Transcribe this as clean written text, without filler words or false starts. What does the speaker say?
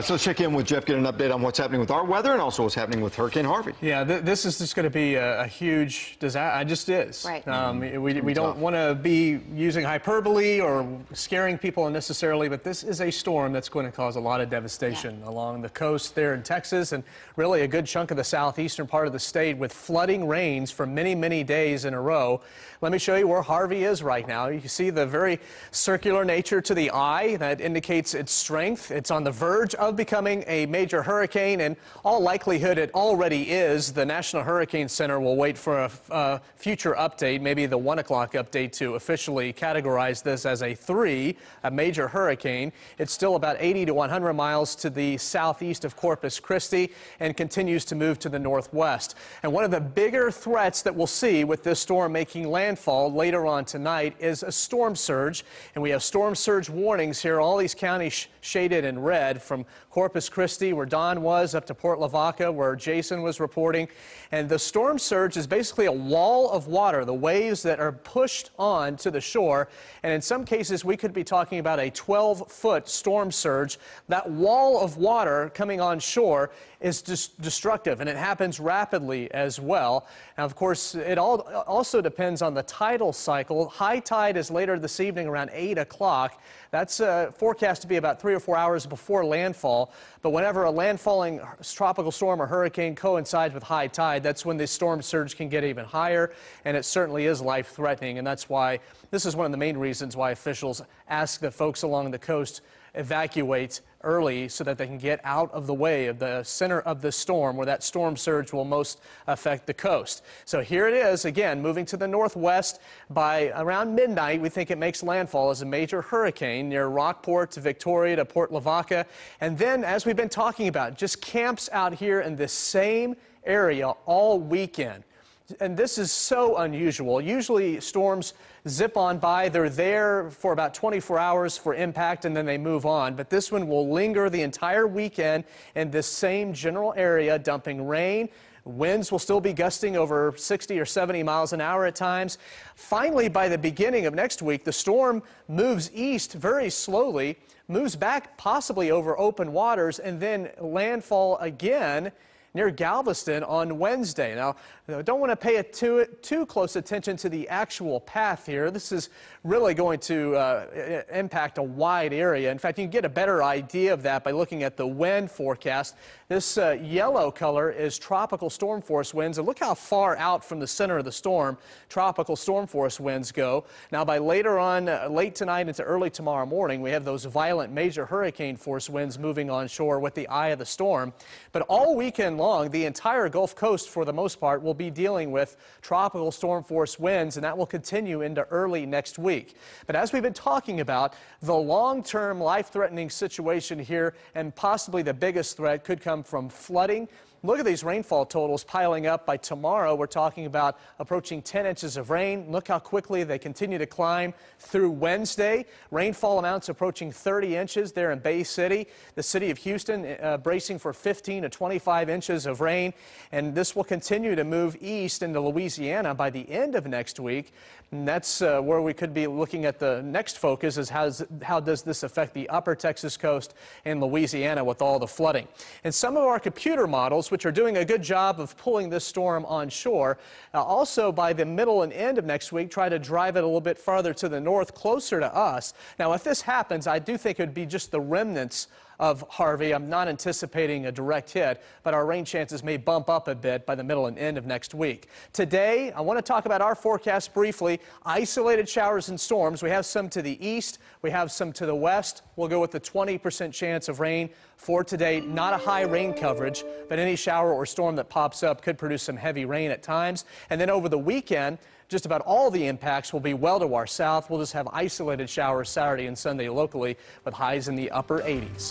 So let's check in with Jeff, get an update on what's happening with our weather and also what's happening with Hurricane Harvey. Yeah, this is just going to be a huge disaster. It just is. Right. We don't want to be using hyperbole or scaring people unnecessarily, but this is a storm that's going to cause a lot of devastation along the coast there in Texas and really a good chunk of the southeastern part of the state with flooding rains for many, many days in a row. Let me show you where Harvey is right now. You can see the very circular nature to the eye that indicates its strength. It's on the verge of becoming a major hurricane, and all likelihood it already is. The National Hurricane Center will wait for a future update, maybe the 1 o'clock update, to officially categorize this as a 3, a major hurricane. It's still about 80 to 100 miles to the southeast of Corpus Christi and continues to move to the northwest. And one of the bigger threats that we'll see with this storm making landfall later on tonight is a storm surge. And we have storm surge warnings here. All these counties shaded in red, from Corpus Christi, where Don was, up to Port Lavaca, where Jason was reporting. And the storm surge is basically a wall of water, the waves that are pushed on to the shore. And in some cases, we could be talking about a 12-foot storm surge. That wall of water coming on shore is destructive, and it happens rapidly as well. Now, of course, it also depends on the tidal cycle. High tide is later this evening around 8 o'clock. That's forecast to be about 3 or 4 hours before landfall. But whenever a landfalling tropical storm or hurricane coincides with high tide, that's when the storm surge can get even higher, and it certainly is life-threatening. And that's why this is one of the main reasons why officials ask that folks along the coast evacuate early so that they can get out of the way of the center of the storm where that storm surge will most affect the coast. So here it is again, moving to the northwest. By around midnight, we think it makes landfall as a major hurricane near Rockport to Victoria to Port Lavaca. And then, as we've been talking about, just camps out here in this same area all weekend. And this is so unusual. Usually storms zip on by. They're there for about 24 hours for impact, and then they move on. But this one will linger the entire weekend in this same general area, dumping rain. Winds will still be gusting over 60 or 70 miles an hour at times. Finally, by the beginning of next week, the storm moves east very slowly, moves back possibly over open waters, and then landfall again near Galveston on Wednesday. Now, I don't want to pay too close attention to the actual path here. This is really going to impact a wide area. In fact, you can get a better idea of that by looking at the wind forecast. This yellow color is tropical storm force winds, and look how far out from the center of the storm tropical storm force winds go. Now, by later on, late tonight into early tomorrow morning, we have those violent major hurricane force winds moving onshore with the eye of the storm. But all weekend long, the entire Gulf Coast, for the most part, will be dealing with tropical storm force winds, and that will continue into early next week. But as we've been talking about, the long-term life-threatening situation here, and possibly the biggest threat, could come from flooding. Look at these rainfall totals piling up. By tomorrow, we're talking about approaching 10 inches of rain. Look how quickly they continue to climb through Wednesday. Rainfall amounts approaching 30 inches there in Bay City. The city of Houston bracing for 15 to 25 inches of rain. And this will continue to move east into Louisiana by the end of next week. And that's where we could be looking at the next focus, is how does this affect the upper Texas coast and Louisiana with all the flooding. And some of our computer models, which are doing a good job of pulling this storm onshore, also by the middle and end of next week, try to drive it a little bit farther to the north, closer to us. Now, if this happens, I do think it would be just the remnants of Harvey. I'm not anticipating a direct hit, but our rain chances may bump up a bit by the middle and end of next week. Today, I want to talk about our forecast briefly. Isolated showers and storms. We have some to the east. We have some to the west. We'll go with the 20% chance of rain for today. Not a high rain coverage, but any shower or storm that pops up could produce some heavy rain at times. And then over the weekend, just about all the impacts will be well to our south. We'll just have isolated showers Saturday and Sunday locally with highs in the upper 80s.